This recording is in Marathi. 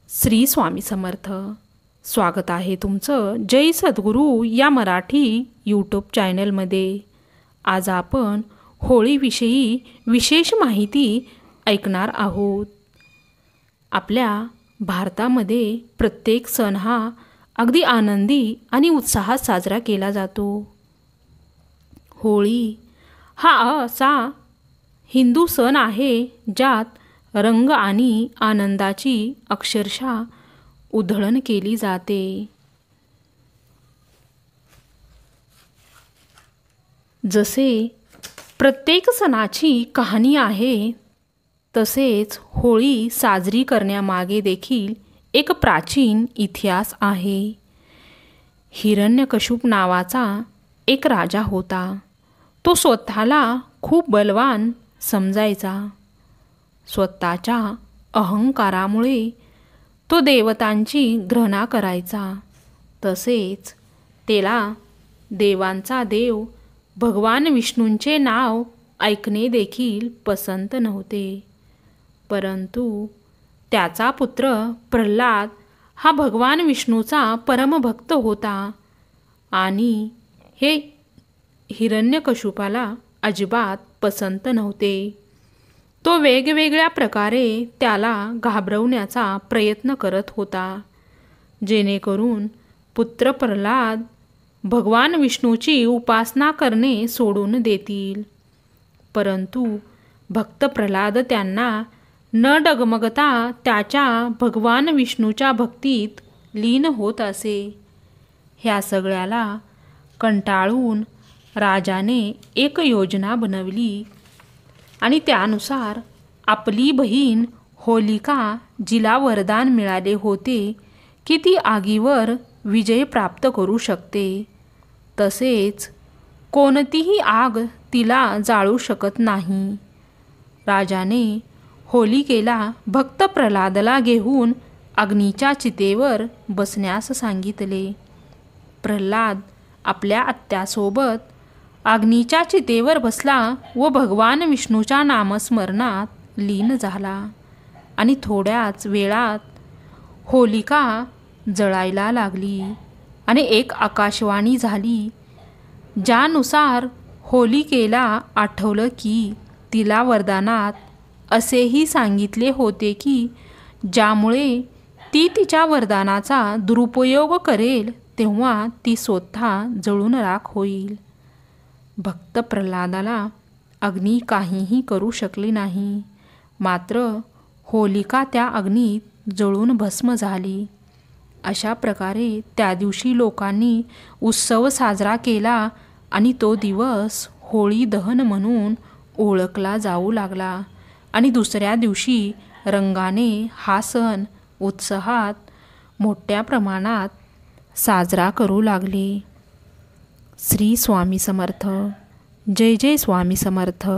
श्री स्वामी समर्थ. स्वागत आहे तुमचं जय सद्गुरू या मराठी यूट्यूब चॅनलमध्ये. आज आपण होळीविषयी विशेष माहिती ऐकणार आहोत. आपल्या भारतामध्ये प्रत्येक सण हा अगदी आनंदी आणि उत्साहात साजरा केला जातो. होळी हा असा हिंदू सण आहे ज्यात रंग आणि आनंदाची अक्षरशः उधळण केली जाते. जसे प्रत्येक सणाची कहाणी आहे, तसेच होळी साजरी करण्यामागे देखील एक प्राचीन इतिहास आहे. हिरण्यकशिप नावाचा एक राजा होता. तो स्वतःला खूप बलवान समजायचा. स्वतःच्या अहंकारामुळे तो देवतांची घृणा करायचा. तसेच त्याला देवांचा देव भगवान विष्णूंचे नाव ऐकणे देखील पसंत नव्हते. परंतु त्याचा पुत्र प्रल्हाद हा भगवान विष्णूचा परमभक्त होता आणि हे हिरण्यकशिपाला अजिबात पसंत नव्हते. तो वेगवेगळ्या प्रकारे त्याला घाबरवण्याचा प्रयत्न करत होता, जेणेकरून पुत्र प्रल्हाद भगवान विष्णूची उपासना करणे सोडून देतील. परंतु भक्त प्रल्हाद त्यांना न डगमगता त्याच्या भगवान विष्णूच्या भक्तीत लीन होत असे. ह्या सगळ्याला कंटाळून राजाने एक योजना बनवली आणि त्यानुसार आपली बहीण होलिका, जिला वरदान मिळाले होते की ती आगीवर विजय प्राप्त करू शकते, तसेच कोणतीही आग तिला जाळू शकत नाही. राजाने होलिकेला भक्त प्रल्हादला घेऊन अग्नीच्या चितेवर बसण्यास सांगितले. प्रल्हाद आपल्या आत्यासोबत अग्नीच्या चितेवर बसला व भगवान विष्णूच्या नामस्मरणात लीन झाला आणि थोड्याच वेळात होलिका जळायला लागली आणि एक आकाशवाणी झाली, ज्यानुसार होलिकेला आठवलं की तिला वरदानात असेही सांगितले होते की ज्यामुळे ती तिच्या वरदानाचा दुरुपयोग करेल तेव्हा ती स्वतः जळून राख होईल. भक्त प्रल्हादाला अग्नी काहीही करू शकले नाही. मात्र होलिका त्या अग्नीत जळून भस्म झाली. अशा प्रकारे त्या दिवशी लोकांनी उत्सव साजरा केला आणि तो दिवस होळी दहन म्हणून ओळखला जाऊ लागला आणि दुसऱ्या दिवशी रंगाने हा सण उत्साहात मोठ्या प्रमाणात साजरा करू लागले. श्री स्वामी समर्थ. जय जय स्वामी समर्थ.